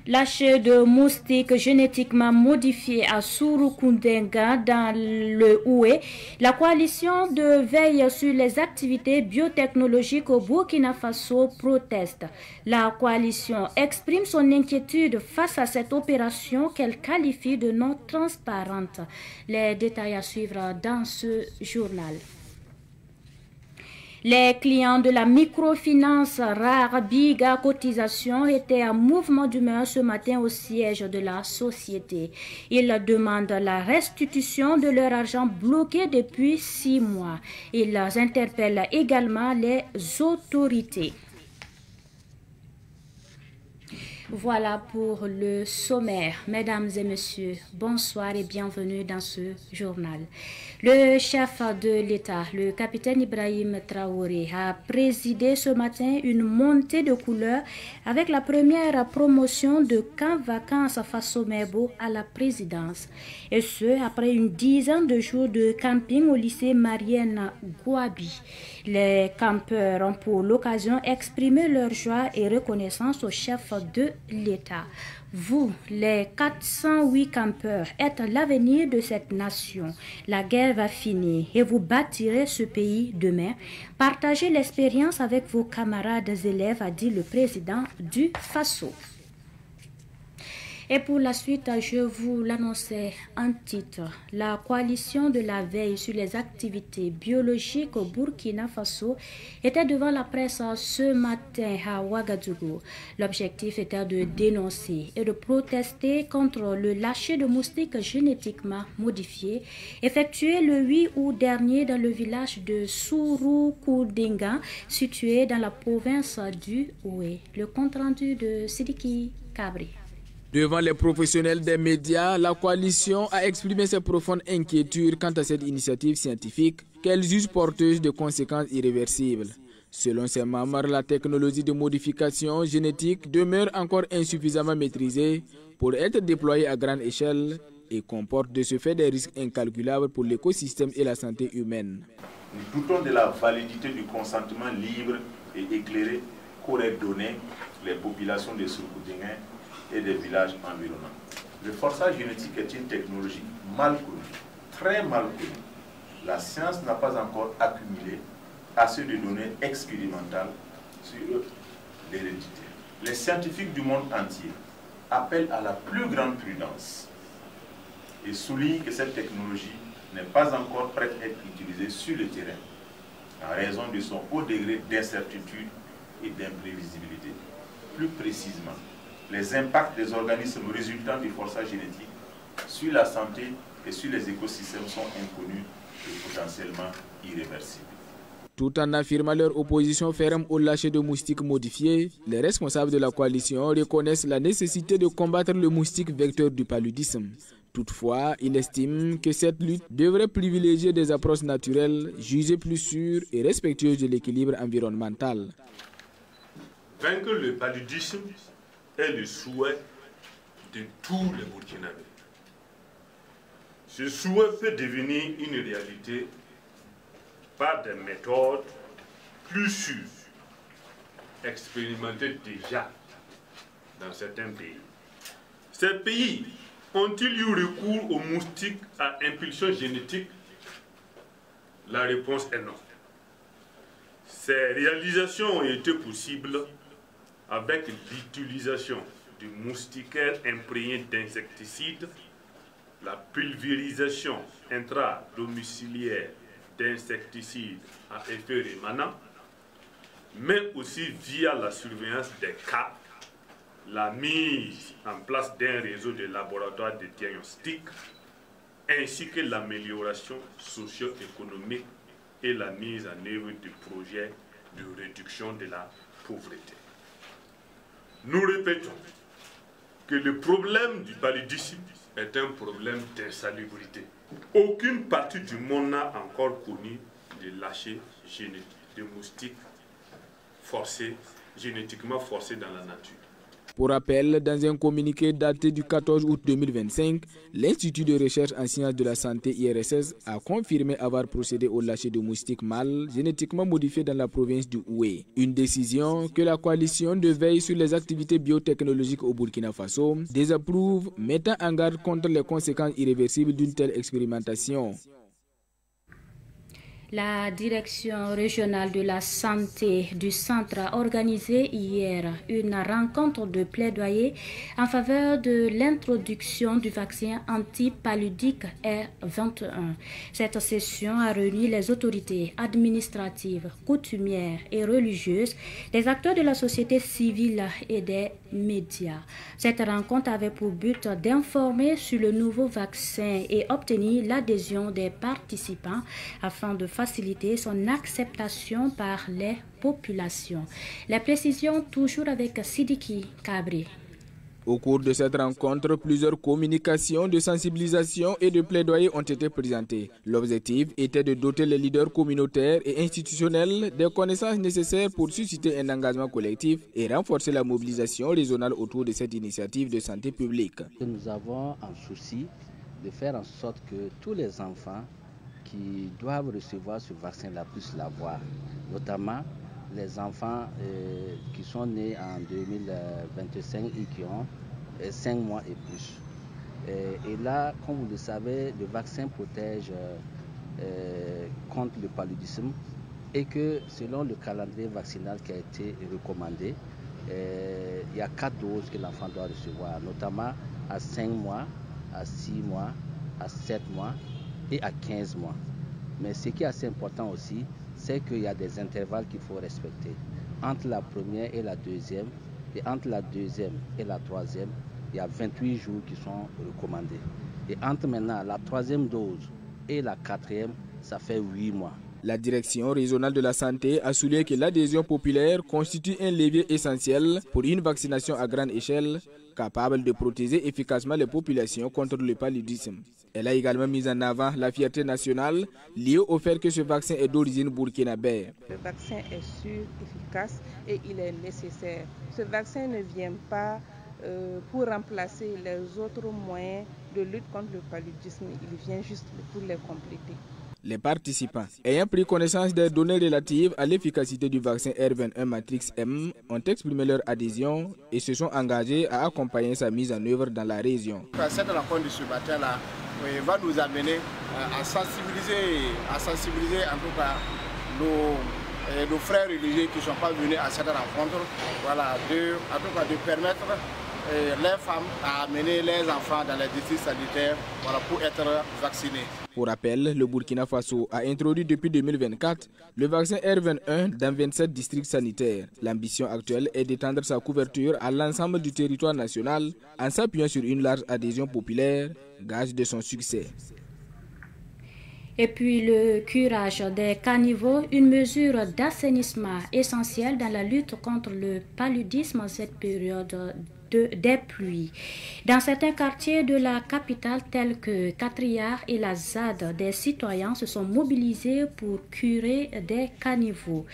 Lâcher de moustiques génétiquement modifiés à Surukundinga dans le Houé, la coalition de veille sur les activités biotechnologiques au Burkina Faso proteste. La coalition exprime son inquiétude face à cette opération qu'elle qualifie de non transparente. Les détails à suivre dans ce journal. Les clients de la microfinance rare Big à cotisation étaient en mouvement d'humeur ce matin au siège de la société. Ils demandent la restitution de leur argent bloqué depuis 6 mois. Ils interpellent également les autorités. Voilà pour le sommaire. Mesdames et messieurs, bonsoir et bienvenue dans ce journal. Le chef de l'État, le capitaine Ibrahim Traoré, a présidé ce matin une montée de couleurs avec la première promotion de camp vacances Faso-Mebo à la présidence. Et ce, après une dizaine de jours de camping au lycée Marienne Gouabi. Les campeurs ont pour l'occasion exprimé leur joie et reconnaissance au chef de l'État. Vous, les 408 campeurs, êtes l'avenir de cette nation. La guerre va finir et vous bâtirez ce pays demain. Partagez l'expérience avec vos camarades élèves, a dit le président du Faso. Et pour la suite, je vous l'annonçais en titre. La coalition de la veille sur les activités biologiques au Burkina Faso était devant la presse ce matin à Ouagadougou. L'objectif était de dénoncer et de protester contre le lâcher de moustiques génétiquement modifiés effectué le 8 août dernier dans le village de Surukundinga, situé dans la province du Houé. Le compte-rendu de Sidiki Kabri. Devant les professionnels des médias, la coalition a exprimé ses profondes inquiétudes quant à cette initiative scientifique qu'elle juge porteuse de conséquences irréversibles. Selon ses membres, la technologie de modification génétique demeure encore insuffisamment maîtrisée pour être déployée à grande échelle et comporte de ce fait des risques incalculables pour l'écosystème et la santé humaine. Nous doutons de la validité du consentement libre et éclairé qu'auraient donné les populations de Surukundinga et des villages environnants. Le forçage génétique est une technologie mal connue, très mal connue. La science n'a pas encore accumulé assez de données expérimentales sur l'hérédité. Les scientifiques du monde entier appellent à la plus grande prudence et soulignent que cette technologie n'est pas encore prête à être utilisée sur le terrain en raison de son haut degré d'incertitude et d'imprévisibilité. Plus précisément, les impacts des organismes résultant du forçage génétique sur la santé et sur les écosystèmes sont inconnus et potentiellement irréversibles. Tout en affirmant leur opposition ferme au lâcher de moustiques modifiés, les responsables de la coalition reconnaissent la nécessité de combattre le moustique vecteur du paludisme. Toutefois, ils estiment que cette lutte devrait privilégier des approches naturelles, jugées plus sûres et respectueuses de l'équilibre environnemental. Vaincre le paludisme est le souhait de tous les Burkinabés. Ce souhait peut devenir une réalité par des méthodes plus sûres, expérimentées déjà dans certains pays. Ces pays ont-ils eu recours aux moustiques à impulsion génétique? La réponse est non. Ces réalisations ont été possibles avec l'utilisation du moustiquaire imprégné d'insecticides, la pulvérisation intradomiciliaire d'insecticides à effet rémanent, mais aussi via la surveillance des cas, la mise en place d'un réseau de laboratoires de diagnostic, ainsi que l'amélioration socio-économique et la mise en œuvre de projets de réduction de la pauvreté. Nous répétons que le problème du paludisme est un problème d'insalubrité. Aucune partie du monde n'a encore connu de lâcher génétique de moustiques génétiquement forcés dans la nature. Pour rappel, dans un communiqué daté du 14 août 2025, l'Institut de recherche en sciences de la santé IRSS a confirmé avoir procédé au lâcher de moustiques mâles génétiquement modifiés dans la province du Houé. Une décision que la coalition de veille sur les activités biotechnologiques au Burkina Faso désapprouve, mettant en garde contre les conséquences irréversibles d'une telle expérimentation. La direction régionale de la santé du centre a organisé hier une rencontre de plaidoyer en faveur de l'introduction du vaccin antipaludique R21. Cette session a réuni les autorités administratives, coutumières et religieuses, les acteurs de la société civile et des médias. Cette rencontre avait pour but d'informer sur le nouveau vaccin et obtenir l'adhésion des participants afin de faciliter son acceptation par les populations. Les précisions toujours avec Sidiki Kabri. Au cours de cette rencontre, plusieurs communications de sensibilisation et de plaidoyer ont été présentées. L'objectif était de doter les leaders communautaires et institutionnels des connaissances nécessaires pour susciter un engagement collectif et renforcer la mobilisation régionale autour de cette initiative de santé publique. Nous avons un souci de faire en sorte que tous les enfants qui doivent recevoir ce vaccin-là puissent l'avoir, notamment les enfants qui sont nés en 2025 et qui ont 5 mois et plus. Et là, comme vous le savez, le vaccin protège contre le paludisme et que selon le calendrier vaccinal qui a été recommandé, il y a 4 doses que l'enfant doit recevoir, notamment à 5 mois, à 6 mois, à 7 mois et à 15 mois. Mais ce qui est assez important aussi, c'est qu'il y a des intervalles qu'il faut respecter. Entre la première et la deuxième, et entre la deuxième et la troisième, il y a 28 jours qui sont recommandés. Et entre maintenant la troisième dose et la quatrième, ça fait 8 mois. La direction régionale de la santé a souligné que l'adhésion populaire constitue un levier essentiel pour une vaccination à grande échelle, capable de protéger efficacement les populations contre le paludisme. Elle a également mis en avant la fierté nationale liée au fait que ce vaccin est d'origine burkinabé. Le vaccin est sûr, efficace et il est nécessaire. Ce vaccin ne vient pas pour remplacer les autres moyens de lutte contre le paludisme, il vient juste pour les compléter. Les participants ayant pris connaissance des données relatives à l'efficacité du vaccin R21 Matrix M ont exprimé leur adhésion et se sont engagés à accompagner sa mise en œuvre dans la région. Cette rencontre de ce matin-là va nous amener à sensibiliser en tout cas nos frères religieux qui ne sont pas venus à cette rencontre, voilà, en tout cas de permettre les femmes à amener les enfants dans les districts sanitaires, voilà, pour être vaccinés. Pour rappel, le Burkina Faso a introduit depuis 2024 le vaccin R21 dans 27 districts sanitaires. L'ambition actuelle est d'étendre sa couverture à l'ensemble du territoire national en s'appuyant sur une large adhésion populaire, gage de son succès. Et puis le curage des caniveaux, une mesure d'assainissement essentielle dans la lutte contre le paludisme en cette période des pluies. Dans certains quartiers de la capitale tels que Catriard et la ZAD, des citoyens se sont mobilisés pour curer des caniveaux.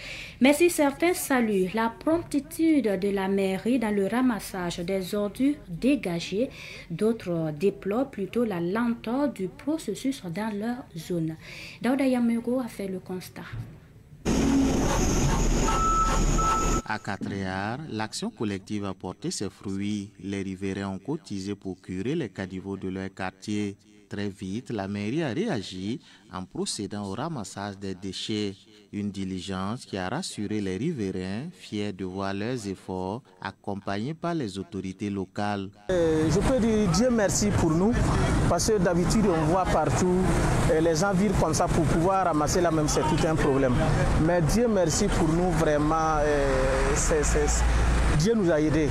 Mais si certains saluent la promptitude de la mairie dans le ramassage des ordures dégagées, d'autres déplorent plutôt la lenteur du processus dans leur zone. Daouda Yamego a fait le constat. À Catriard, l'action collective a porté ses fruits. Les riverains ont cotisé pour curer les caniveaux de leur quartier. Très vite, la mairie a réagi en procédant au ramassage des déchets. Une diligence qui a rassuré les riverains, fiers de voir leurs efforts, accompagnés par les autorités locales. Je peux dire Dieu merci pour nous, parce que d'habitude on voit partout les gens vivent comme ça pour pouvoir ramasser là même, c'est tout un problème. Mais Dieu merci pour nous, vraiment, Dieu nous a aidés.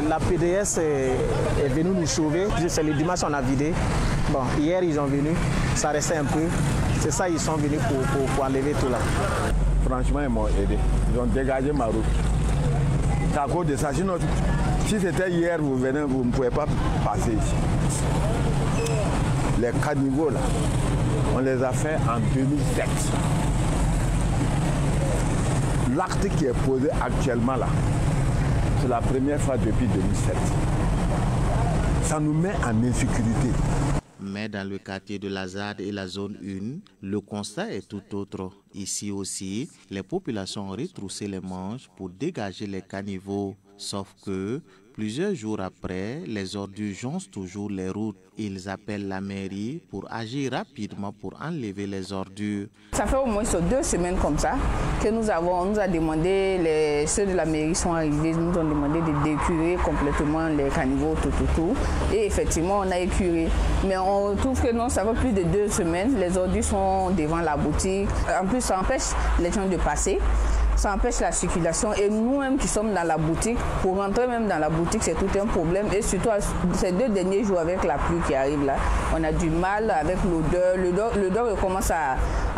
La PDS est venue nous sauver. C'est le dimanche on a vidé. Bon, hier ils ont venu, ça restait un peu. C'est ça, ils sont venus pour enlever tout là. Franchement, ils m'ont aidé. Ils ont dégagé ma route. C'est à cause de ça. Sinon, si c'était hier, vous venez, vous ne pouvez pas passer ici. Les caniveaux là, on les a fait en 2007. L'acte qui est posé actuellement là, C'est la première fois depuis 2007. Ça nous met en insécurité. Mais dans le quartier de la ZAD et la zone 1, le constat est tout autre. Ici aussi, les populations ont retroussé les manches pour dégager les caniveaux. Sauf que, plusieurs jours après, les ordures joncent toujours les routes. Ils appellent la mairie pour agir rapidement pour enlever les ordures. Ça fait au moins 2 semaines comme ça que nous a demandé, ceux de la mairie sont arrivés, nous ont demandé de d'écurer complètement les caniveaux, tout. Et effectivement, on a écuré. Mais on trouve que non, ça fait plus de 2 semaines, les ordures sont devant la boutique. En plus, ça empêche les gens de passer. Ça empêche la circulation et nous-mêmes qui sommes dans la boutique, pour rentrer même dans la boutique, c'est tout un problème. Et surtout, ces 2 derniers jours avec la pluie qui arrive là, on a du mal avec l'odeur. L'odeur commence à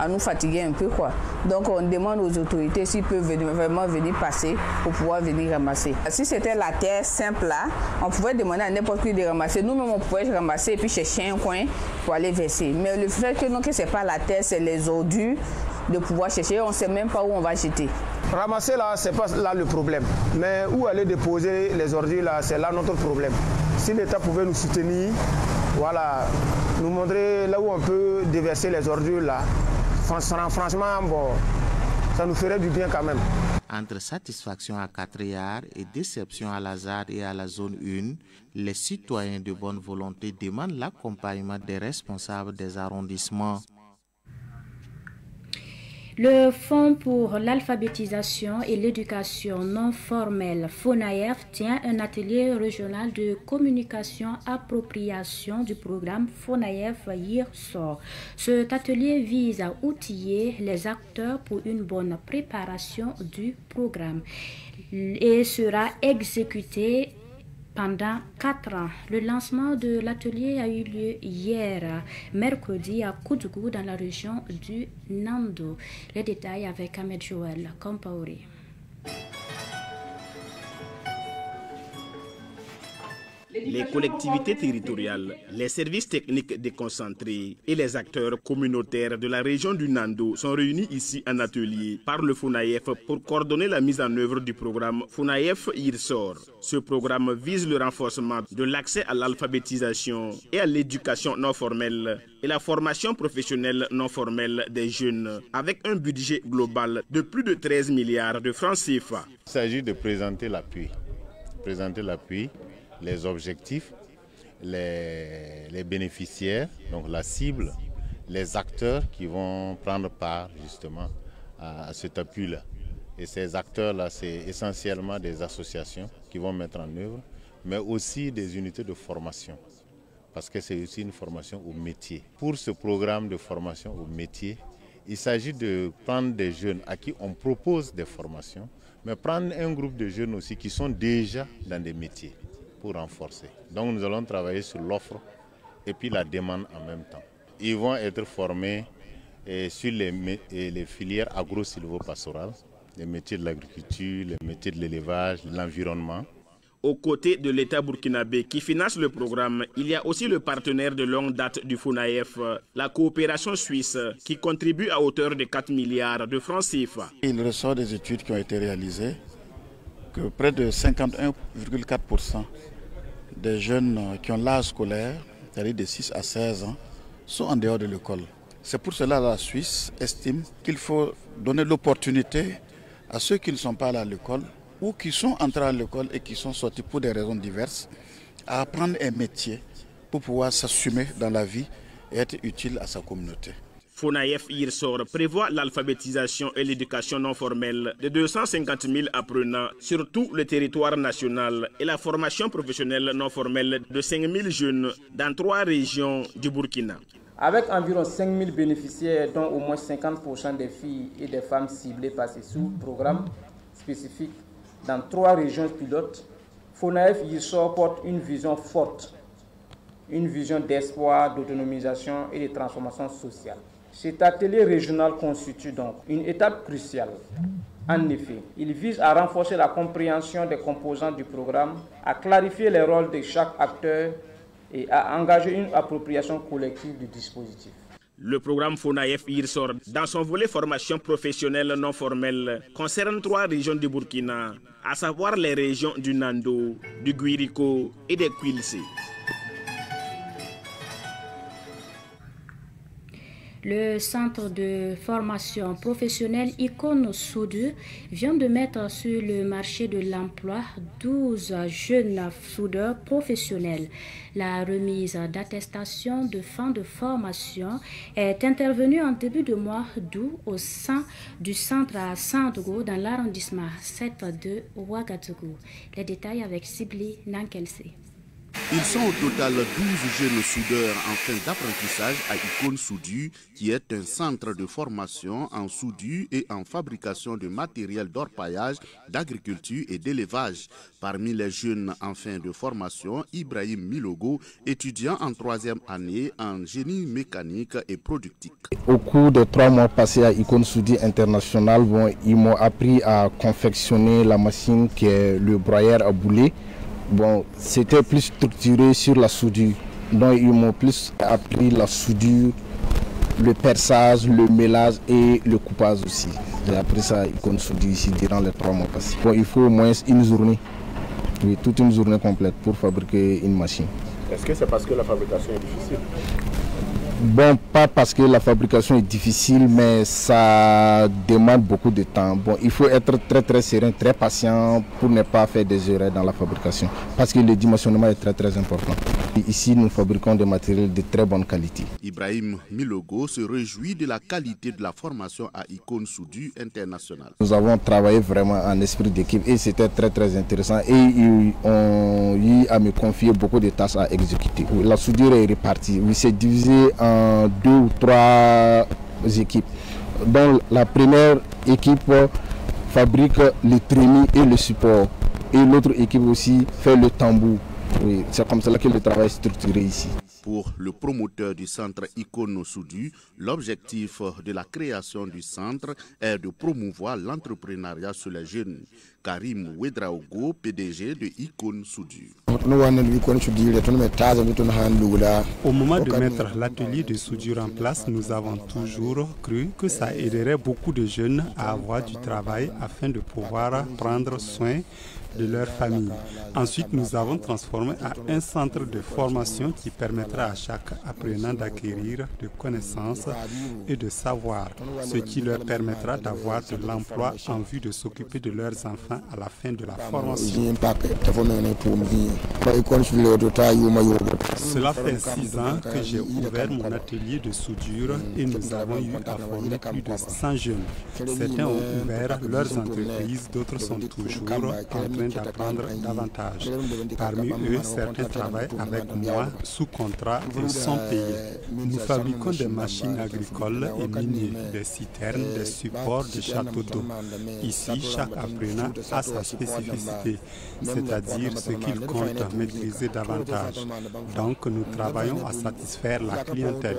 nous fatiguer un peu, quoi. Donc on demande aux autorités s'ils peuvent vraiment venir passer pour pouvoir venir ramasser. Si c'était la terre simple là, on pouvait demander à n'importe qui de ramasser. Nous-mêmes, on pouvait ramasser et puis chercher un coin pour aller verser. Mais le fait que ce n'est pas la terre, c'est les ordures, de pouvoir chercher, on ne sait même pas où on va jeter. Ramasser là, c'est pas là le problème. Mais où aller déposer les ordures là, c'est là notre problème. Si l'État pouvait nous soutenir, voilà, nous montrer là où on peut déverser les ordures là, franchement, bon, ça nous ferait du bien quand même. Entre satisfaction à 4 et déception à la ZAD et à la zone 1, les citoyens de bonne volonté demandent l'accompagnement des responsables des arrondissements. Le Fonds pour l'alphabétisation et l'éducation non formelle, FONAEF, tient un atelier régional de communication appropriation du programme FONAEF hier soir. Cet atelier vise à outiller les acteurs pour une bonne préparation du programme et sera exécuté pendant 4 ans. Le lancement de l'atelier a eu lieu hier, mercredi, à Koudougou, dans la région du Nando. Les détails avec Ahmed Joël Compaoré. Les collectivités territoriales, les services techniques déconcentrés et les acteurs communautaires de la région du Nando sont réunis ici en atelier par le FONAEF pour coordonner la mise en œuvre du programme FONAEF IRSOR. Ce programme vise le renforcement de l'accès à l'alphabétisation et à l'éducation non formelle et la formation professionnelle non formelle des jeunes avec un budget global de plus de 13 milliards de francs CFA. Il s'agit de présenter l'appui. Les objectifs, les bénéficiaires, donc la cible, les acteurs qui vont prendre part justement à cet appui-là. Et ces acteurs-là, c'est essentiellement des associations qui vont mettre en œuvre, mais aussi des unités de formation, parce que c'est aussi une formation au métier. Pour ce programme de formation au métier, il s'agit de prendre des jeunes à qui on propose des formations, mais prendre un groupe de jeunes aussi qui sont déjà dans des métiers, pour renforcer. Donc nous allons travailler sur l'offre et puis la demande en même temps. Ils vont être formés sur les filières agro-silvopastorales, les métiers de l'agriculture, les métiers de l'élevage, de l'environnement. Aux côtés de l'État burkinabé qui finance le programme, il y a aussi le partenaire de longue date du FONAEF, la coopération suisse, qui contribue à hauteur de 4 milliards de francs CFA. Il ressort des études qui ont été réalisées que près de 51,4% des jeunes qui ont l'âge scolaire, c'est-à-dire de 6 à 16 ans, sont en dehors de l'école. C'est pour cela que la Suisse estime qu'il faut donner l'opportunité à ceux qui ne sont pas allés à l'école ou qui sont entrés à l'école et qui sont sortis pour des raisons diverses, à apprendre un métier pour pouvoir s'assumer dans la vie et être utile à sa communauté. FONAEF IRSOR prévoit l'alphabétisation et l'éducation non formelle de 250 000 apprenants sur tout le territoire national et la formation professionnelle non formelle de 5 000 jeunes dans 3 régions du Burkina. Avec environ 5 000 bénéficiaires, dont au moins 50% des filles et des femmes ciblées par ces sous-programmes spécifiques dans 3 régions pilotes, FONAEF IRSOR porte une vision forte, une vision d'espoir, d'autonomisation et de transformation sociale. Cet atelier régional constitue donc une étape cruciale. En effet, il vise à renforcer la compréhension des composants du programme, à clarifier les rôles de chaque acteur et à engager une appropriation collective du dispositif. Le programme FONAEF IRSOR, dans son volet formation professionnelle non formelle, concerne 3 régions du Burkina, à savoir les régions du Nando, du Guirico et des Quilsé. Le centre de formation professionnelle Icône Soudure vient de mettre sur le marché de l'emploi 12 jeunes soudeurs professionnels. La remise d'attestation de fin de formation est intervenue en début de mois d'août au sein du centre à Sandogo dans l'arrondissement 7 de Ouagadougou. Les détails avec Sibli Nankelse. Ils sont au total 12 jeunes soudeurs en fin d'apprentissage à Icône Soudure, qui est un centre de formation en soudure et en fabrication de matériel d'orpaillage, d'agriculture et d'élevage. Parmi les jeunes en fin de formation, Ibrahim Milogo, étudiant en 3e année en génie mécanique et productique. Au cours des 3 mois passés à Icône Soudure International, ils m'ont appris à confectionner la machine qui est le broyeur à boulet. C'était plus structuré sur la soudure. Donc ils m'ont plus appris la soudure, le perçage, le mélange et le coupage aussi. J'ai appris ça à Icône Soudure ici durant les 3 mois passés. Il faut au moins une journée, toute une journée complète pour fabriquer une machine. Est-ce que c'est parce que la fabrication est difficile? Pas parce que la fabrication est difficile, mais ça demande beaucoup de temps. Il faut être très serein, très patient pour ne pas faire des erreurs dans la fabrication. Parce que le dimensionnement est très important. Ici, nous fabriquons des matériels de très bonne qualité. Ibrahim Milogo se réjouit de la qualité de la formation à Icône Soudure International. Nous avons travaillé vraiment en esprit d'équipe et c'était très intéressant. Et ils ont eu à me confier beaucoup de tâches à exécuter. La soudure est répartie. C'est divisé en 2 ou 3 équipes. Donc la première équipe fabrique les trémies et le support. Et l'autre équipe aussi fait le tambour. Oui, c'est comme cela que le travail est structuré ici. Pour le promoteur du centre Icône Soudure, l'objectif de la création du centre est de promouvoir l'entrepreneuriat sur les jeunes. Karim Ouedraogo, PDG de Icône Soudure. Au moment de mettre l'atelier de soudure en place, nous avons toujours cru que ça aiderait beaucoup de jeunes à avoir du travail afin de pouvoir prendre soin de leur famille. Ensuite, nous avons transformé à un centre de formation qui permettra à chaque apprenant d'acquérir de connaissances et de savoir, ce qui leur permettra d'avoir de l'emploi en vue de s'occuper de leurs enfants à la fin de la formation. Cela fait 6 ans que j'ai ouvert mon atelier de soudure et nous avons eu à former plus de 100 jeunes. Certains ont ouvert leurs entreprises, d'autres sont toujours en train d'apprendre davantage. Parmi eux, certains travaillent avec moi sous contrat et sont payés. Nous fabriquons des machines agricoles et minières, des citernes, des supports de châteaux d'eau. Ici, chaque apprenant a sa spécificité, c'est-à-dire ce qu'il compte maîtriser davantage. Donc, nous travaillons à satisfaire la clientèle.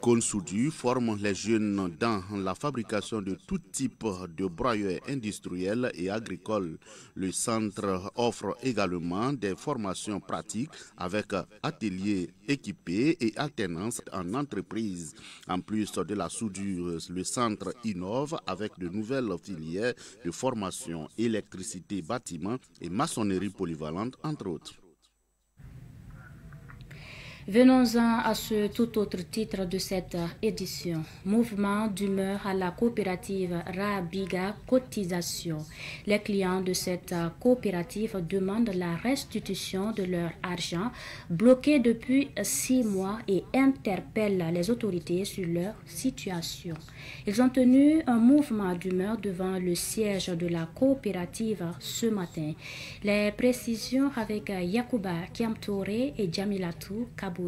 Icône Soudure forme les jeunes dans la fabrication de tout type de broyeurs industriels et agricoles. Le centre offre également des formations pratiques avec ateliers équipés et alternance en entreprise. En plus de la soudure, le centre innove avec de nouvelles filières de formation, électricité, bâtiment et maçonnerie polyvalente, entre autres. Venons-en à ce tout autre titre de cette édition. Mouvement d'humeur à la coopérative Rabiga Cotisation. Les clients de cette coopérative demandent la restitution de leur argent bloqué depuis 6 mois et interpellent les autorités sur leur situation. Ils ont tenu un mouvement d'humeur devant le siège de la coopérative ce matin. Les précisions avec Yacouba Kiamtoure et Jamilatou Kabou.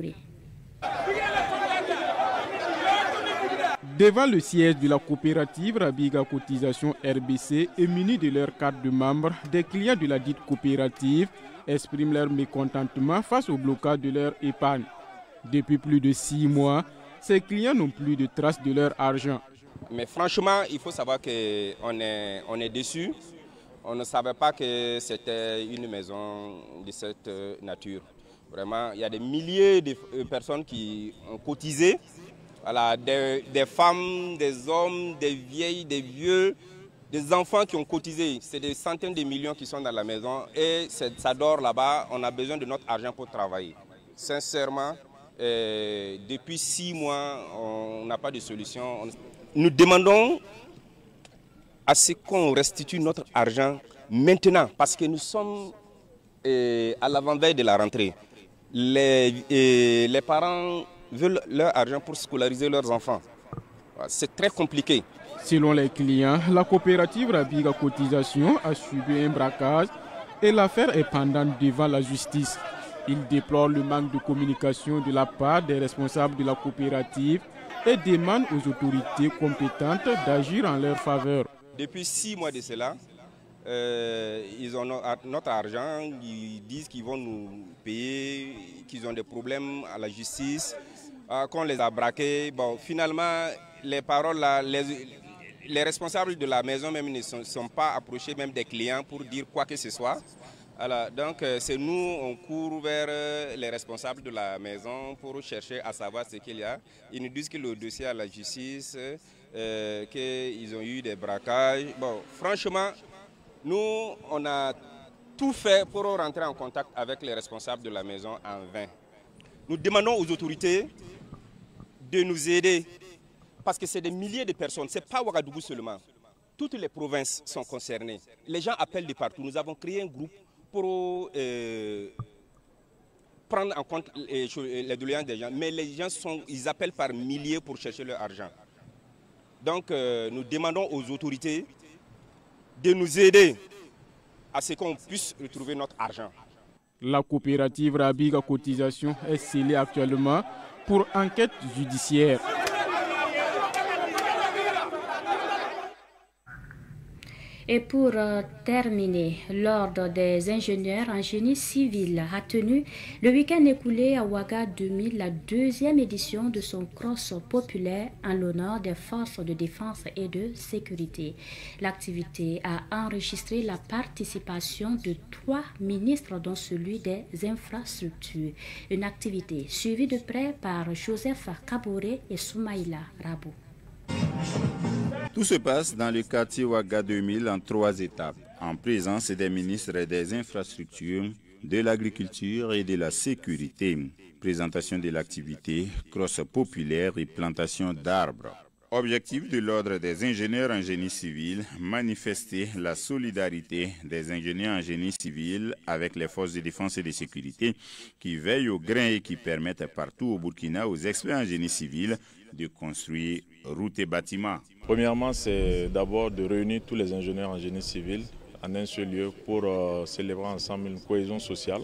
Devant le siège de la coopérative Rabiga Cotisation RBC et munis de leur carte de membre, des clients de la dite coopérative expriment leur mécontentement face au blocage de leur épargne. Depuis plus de 6 mois, ces clients n'ont plus de traces de leur argent. Mais franchement, il faut savoir qu'on est déçus On ne savait pas que c'était une maison de cette nature. Vraiment, il y a des milliers de personnes qui ont cotisé. Voilà, des femmes, des hommes, des vieilles, des vieux, des enfants qui ont cotisé. C'est des centaines de millions qui sont dans la maison et ça dort là-bas. On a besoin de notre argent pour travailler. Sincèrement, depuis 6 mois, on n'a pas de solution. Nous demandons à ce qu'on restitue notre argent maintenant parce que nous sommes à l'avant-veille de la rentrée. Les parents veulent leur argent pour scolariser leurs enfants. C'est très compliqué. Selon les clients, la coopérative Rabiga Cotisation a subi un braquage et l'affaire est pendante devant la justice. Ils déplorent le manque de communication de la part des responsables de la coopérative et demandent aux autorités compétentes d'agir en leur faveur. Depuis 6 mois de cela, ils ont notre argent, ils disent qu'ils vont nous payer, qu'ils ont des problèmes à la justice, qu'on les a braqués. Bon, finalement, les paroles là, les responsables de la maison même ne sont pas approchés même des clients pour dire quoi que ce soit. Alors, donc c'est nous, on court vers les responsables de la maison pour chercher à savoir ce qu'il y a. Ils nous disent que le dossier à la justice, qu'ils ont eu des braquages. Bon, franchement, nous, on a tout fait pour rentrer en contact avec les responsables de la maison en vain. Nous demandons aux autorités de nous aider parce que c'est des milliers de personnes, ce n'est pas Ouagadougou seulement. Toutes les provinces sont concernées. Les gens appellent de partout. Nous avons créé un groupe pour prendre en compte les doléances des gens. Mais les gens ils appellent par milliers pour chercher leur argent. Donc nous demandons aux autorités de nous aider à ce qu'on puisse retrouver notre argent. La coopérative Rabiga Cotisation est scellée actuellement pour enquête judiciaire. Et pour terminer, l'Ordre des ingénieurs en génie civil a tenu le week-end écoulé à Ouaga 2000 la 2e édition de son cross populaire en l'honneur des forces de défense et de sécurité. L'activité a enregistré la participation de 3 ministres dont celui des infrastructures. Une activité suivie de près par Joseph Kaboré et Soumaïla Rabou. Tout se passe dans le quartier Ouaga 2000 en 3 étapes, en présence des ministres des infrastructures, de l'agriculture et de la sécurité. Présentation de l'activité, cross populaire et plantation d'arbres. Objectif de l'Ordre des ingénieurs en génie civil, manifester la solidarité des ingénieurs en génie civil avec les forces de défense et de sécurité qui veillent au grain et qui permettent partout au Burkina aux experts en génie civil de construire routes et bâtiments. Premièrement, c'est d'abord de réunir tous les ingénieurs en génie civil en un seul lieu pour célébrer ensemble une cohésion sociale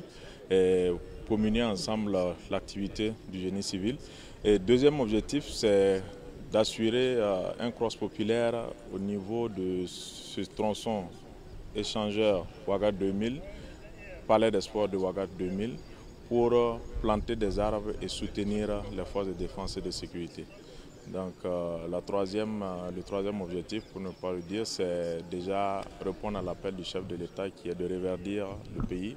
et communier ensemble l'activité du génie civil. Et deuxième objectif, c'est d'assurer un cross populaire au niveau de ce tronçon échangeur Ouaga 2000, Palais des Sports de Ouaga 2000, pour planter des arbres et soutenir les forces de défense et de sécurité. Donc le troisième objectif, pour ne pas le dire, c'est déjà répondre à l'appel du chef de l'État qui est de reverdir le pays.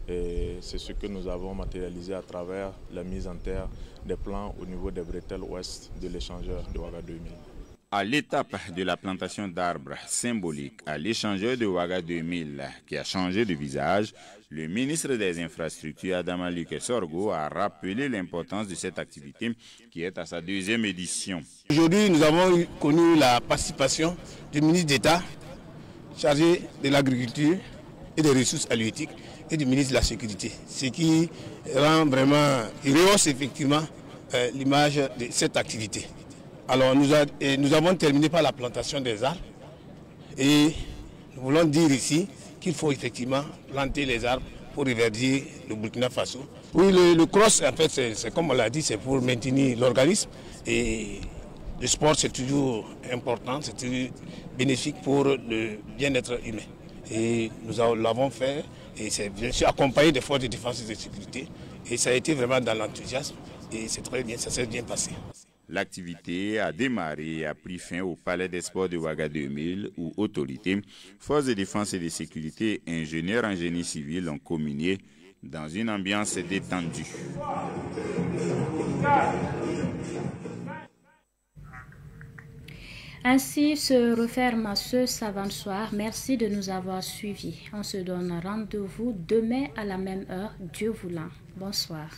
Et c'est ce que nous avons matérialisé à travers la mise en terre des plans au niveau des bretelles ouest de l'échangeur de Ouaga 2000. À l'étape de la plantation d'arbres symbolique à l'échangeur de Ouaga 2000 qui a changé de visage, le ministre des Infrastructures Adama Luke Sorgo a rappelé l'importance de cette activité qui est à sa 2e édition. Aujourd'hui, nous avons connu la participation du ministre d'État chargé de l'agriculture et des ressources halieutiques et du ministre de la Sécurité, ce qui rend vraiment, il rehausse effectivement l'image de cette activité. Alors nous avons terminé par la plantation des arbres et nous voulons dire ici qu'il faut effectivement planter les arbres pour reverdir le Burkina Faso. Oui, le cross, en fait, c'est comme on l'a dit, c'est pour maintenir l'organisme et le sport c'est toujours important, c'est toujours bénéfique pour le bien-être humain. Et nous l'avons fait et c'est bien sûr accompagné des forces de défense et de sécurité et ça a été vraiment dans l'enthousiasme et c'est très bien, ça s'est bien passé. L'activité a démarré et a pris fin au Palais des Sports de Ouaga 2000 où autorités, forces de défense et de sécurité, ingénieurs en génie civil ont communié dans une ambiance détendue. Ainsi se referme ce savant soir. Merci de nous avoir suivis. On se donne rendez-vous demain à la même heure, Dieu voulant. Bonsoir.